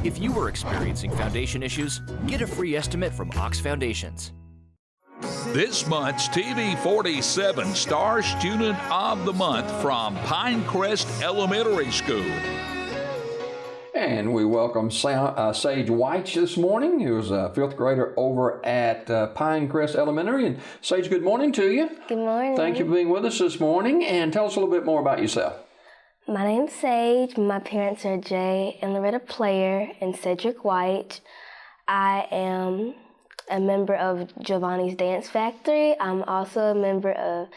If you are experiencing foundation issues, get a free estimate from Ox Foundations. This month's TV 47 Star Student of the Month from Pinecrest Elementary School. And we welcome Sage Wytch this morning, who's a fifth grader over at Pinecrest Elementary. And Sage, good morning to you. Good morning. Thank you for being with us this morning. And tell us a little bit more about yourself. My name's Sage. My parents are Jay and Loretta Player and Cedric White. I am a member of Giovanni's Dance Factory. I'm also a member of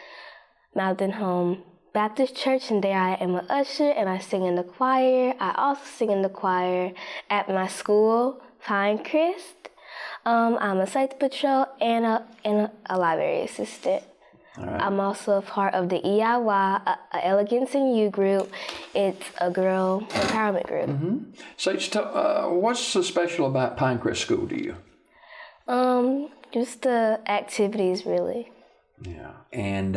Mountain Home Baptist Church, and there I am an usher, and I sing in the choir. I also sing in the choir at my school, Pinecrest. I'm a site patrol and a library assistant. All right. I'm also a part of the EIY, Elegance in You group. It's a girl empowerment group. Mm-hmm. Sage, what's so special about Pinecrest School to you? Just the activities, really. Yeah. And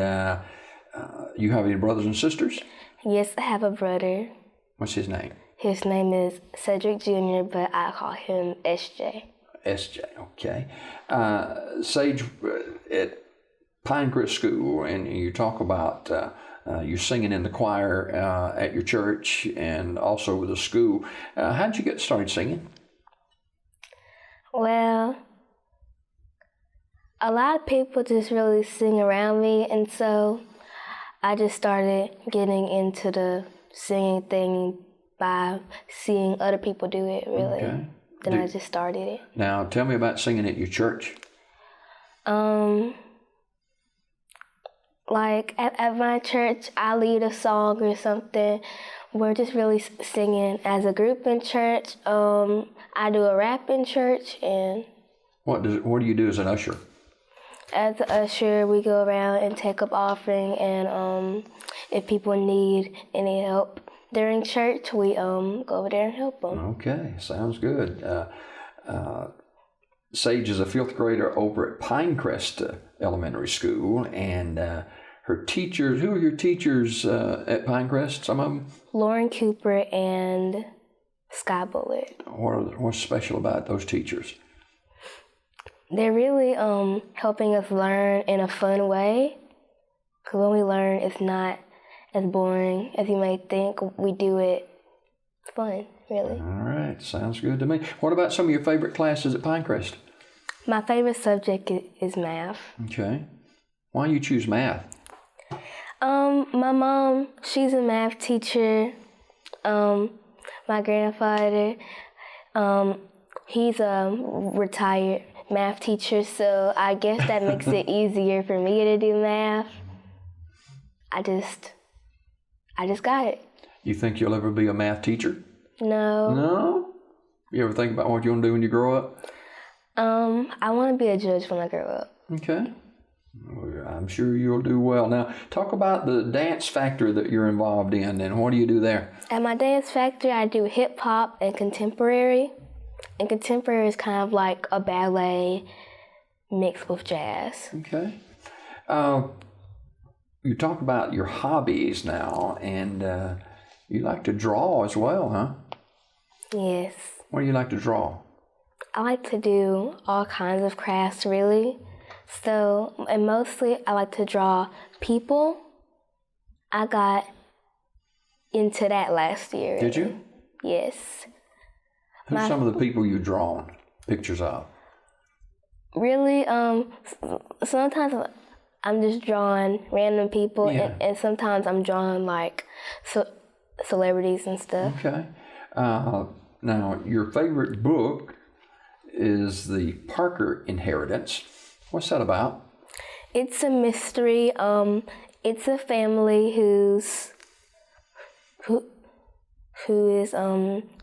you have any brothers and sisters? Yes, I have a brother. What's his name? His name is Cedric Jr., but I call him SJ. SJ, okay. Sage, at Pinecrest School, and you talk about you singing in the choir at your church and also with the school. How did you get started singing? Well, a lot of people just really sing around me, and so I just started getting into the singing thing by seeing other people do it, really. Okay. Then I just started it. Now, tell me about singing at your church. Like at my church, I lead a song or something. We're just really singing as a group in church. I do a rap in church, and What do you do as an usher? as an usher, we go around and take up offering, and if people need any help during church, we go over there and help them. Okay, sounds good. Sage is a fifth grader over at Pinecrest Elementary School, and her teachers, who are your teachers at Pinecrest, some of them? Lauren Cooper and Sky Bullard. What's special about those teachers? They're really helping us learn in a fun way, because when we learn, it's not as boring as you may think. We do it fun, really. All right, sounds good to me. What about some of your favorite classes at Pinecrest? My favorite subject is math. Okay. Why do you choose math? My mom, she's a math teacher. My grandfather, he's a retired math teacher, so I guess that makes it easier for me to do math. I just got it. You think you'll ever be a math teacher? No. No? You ever think about what you want to do when you grow up? I want to be a judge when I grow up. Okay. Well, I'm sure you'll do well. Now, talk about the dance factory that you're involved in, and what do you do there? At my dance factory, I do hip hop and contemporary. And contemporary is kind of like a ballet mixed with jazz. Okay. You talk about your hobbies now, and you like to draw as well, huh? Yes. What do you like to draw? I like to do all kinds of crafts, really. So, and mostly I like to draw people. I got into that last year. Did you? Yes. Who's some of the people you've drawn pictures of? Really, sometimes I'm just drawing random people, Yeah. and sometimes I'm drawing like celebrities and stuff. Okay. Now, your favorite book is The Parker Inheritance. What's that about? It's a mystery. It's a family who is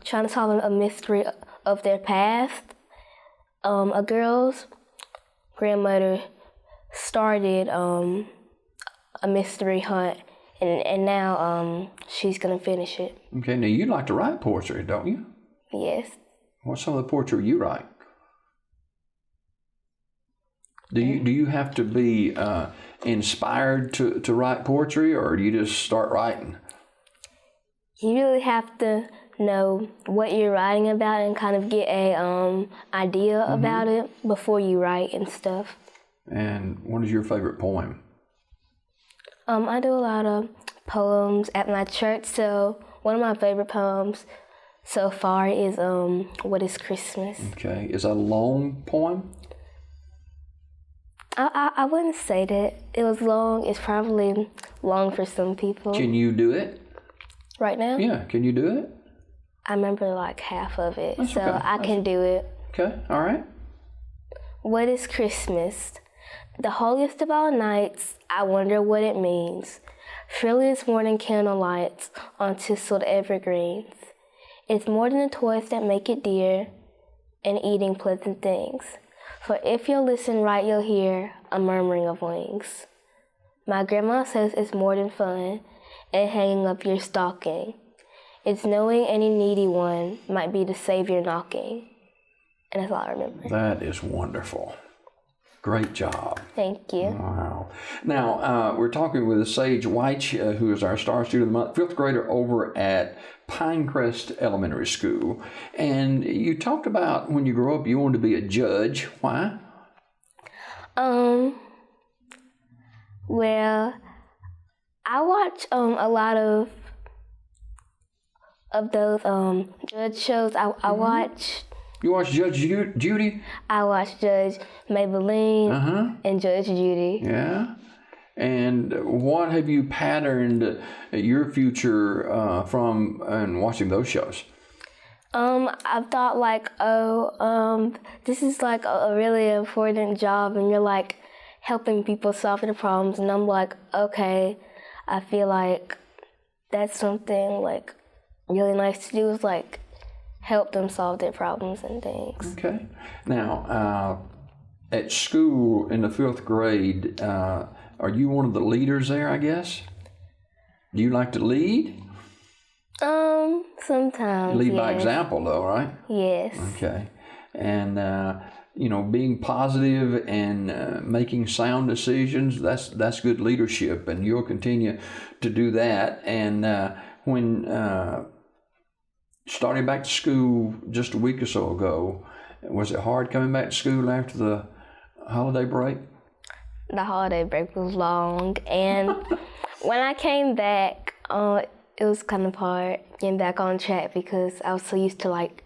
trying to solve a mystery of their past. A girl's grandmother started a mystery hunt, and now she's gonna finish it. Okay, now you like to write poetry, don't you? Yes. What's some of the poetry you write? Do you have to be inspired to write poetry, or do you just start writing? You really have to know what you're writing about and kind of get a idea about it before you write and stuff. And what is your favorite poem? I do a lot of poems at my church, so one of my favorite poems so far is What is Christmas? Okay. Is that a long poem? I wouldn't say that it was long. It's probably long for some people. Can you do it? Right now? Yeah. Can you do it? I remember like half of it, That's so okay. I can do it. Okay. All right. What is Christmas? The holiest of all nights, I wonder what it means. Surely it's more than candlelights on tisseled evergreens. It's more than the toys that make it dear and eating pleasant things. For if you'll listen right, you'll hear a murmuring of wings. My grandma says it's more than fun and hanging up your stocking. It's knowing any needy one might be the Savior knocking. And that's all I remember. That is wonderful. Great job. Thank you. Wow. Now, we're talking with Sage Wytch, who is our Star Student of the Month, 5th grader over at Pinecrest Elementary School. And you talked about when you grow up, you wanted to be a judge. Why? Well, I watch a lot of those judge shows. I watch. You watch Judge Judy? I watch Judge Maybelline and Judge Judy. Yeah. And what have you patterned your future from and watching those shows? I've thought like, this is like a really important job, and you're like helping people solve their problems, and I'm like, okay, I feel like that's something like really nice to do, is like help them solve their problems and things. Okay. Now, at school in the 5th grade, are you one of the leaders there, I guess? Do you like to lead? Sometimes, Lead yes. by example, though, right? Yes. Okay. And, being positive and making sound decisions, that's good leadership, and you'll continue to do that. And when starting back to school just a week or so ago, was it hard coming back to school after the holiday break? The holiday break was long, and when I came back, it was kind of hard getting back on track because I was so used to like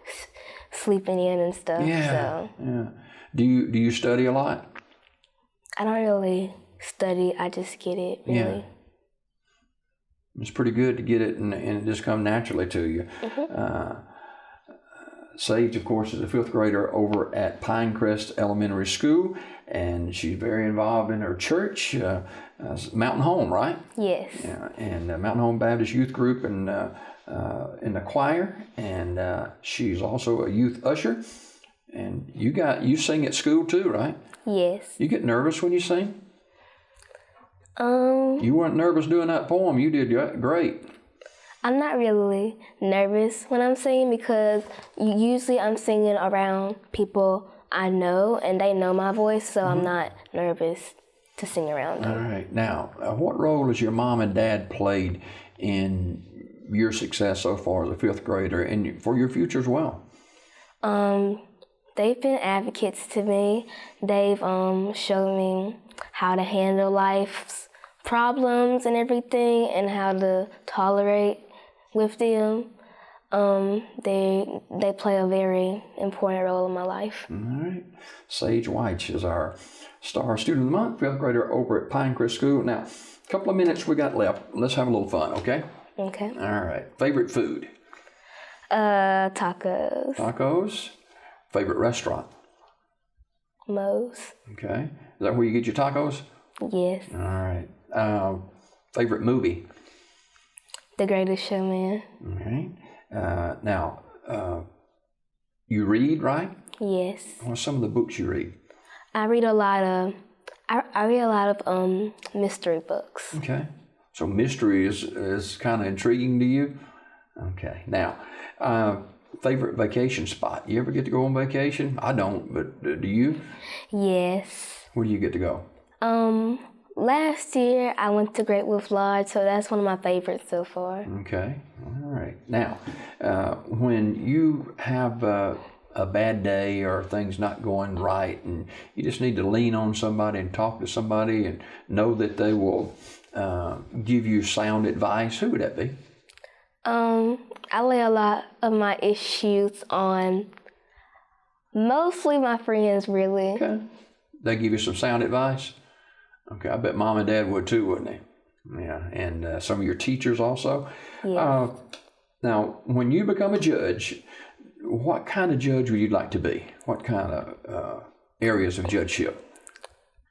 sleeping in and stuff. Yeah. So. Yeah. Do you study a lot? I don't really study. I just get it. Really. Yeah. It's pretty good to get it and it just come naturally to you. Sage, of course, is a 5th grader over at Pinecrest Elementary School, and she's very involved in her church, Mountain Home, right? Yes. Yeah, and Mountain Home Baptist Youth Group and in the choir, and she's also a youth usher. And you sing at school too, right? Yes. You get nervous when you sing? You weren't nervous doing that poem. You did great. I'm not really nervous when I'm singing because usually I'm singing around people I know and they know my voice, so I'm not nervous to sing around them. All right. Now, what role has your mom and dad played in your success so far as a 5th grader and for your future as well? They've been advocates to me. They've shown me how to handle life's problems and everything and how to tolerate with them. They play a very important role in my life. All right. Sage Wytch is our Star Student of the Month, 5th grader over at Pinecrest School. Now, a couple of minutes we got left. Let's have a little fun, okay? Okay. All right. Favorite food? Tacos. Tacos. Favorite restaurant? Moe's. Okay. Is that where you get your tacos? Yes. All right. Favorite movie? The Greatest Showman. All right. Now, you read, right? Yes. What's some of the books you read? I read a lot of mystery books. Okay. So mystery is kind of intriguing to you? Okay. Now, favorite vacation spot? You ever get to go on vacation? I don't, but do you? Yes. Where do you get to go? Last year I went to Great Wolf Lodge, so that's one of my favorites so far. Okay. All right. Now, when you have a bad day or things not going right, and you just need to lean on somebody and talk to somebody and know that they will give you sound advice, who would that be? I lay a lot of my issues on mostly my friends, really. Okay. They give you some sound advice? Okay, I bet mom and dad would too, wouldn't they? Yeah, and some of your teachers also? Yes. Now, when you become a judge, what kind of judge would you like to be? What kind of areas of judgeship?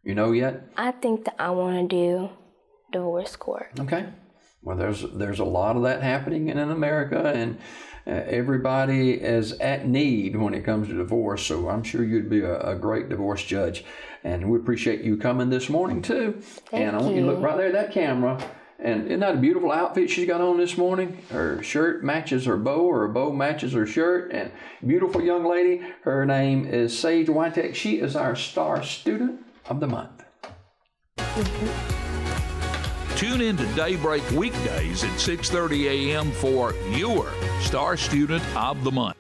You know yet? I think that I want to do divorce court. Okay. Well, there's a lot of that happening in America, and everybody is at need when it comes to divorce, so I'm sure you'd be a great divorce judge. And we appreciate you coming this morning, too. Thank and I want you to look right there at that camera. And isn't that a beautiful outfit she's got on this morning? Her shirt matches her bow, or her bow matches her shirt. And beautiful young lady. Her name is Sage Wytch. She is our Star Student of the Month. Tune in to Daybreak weekdays at 6:30 a.m. for your Star Student of the Month.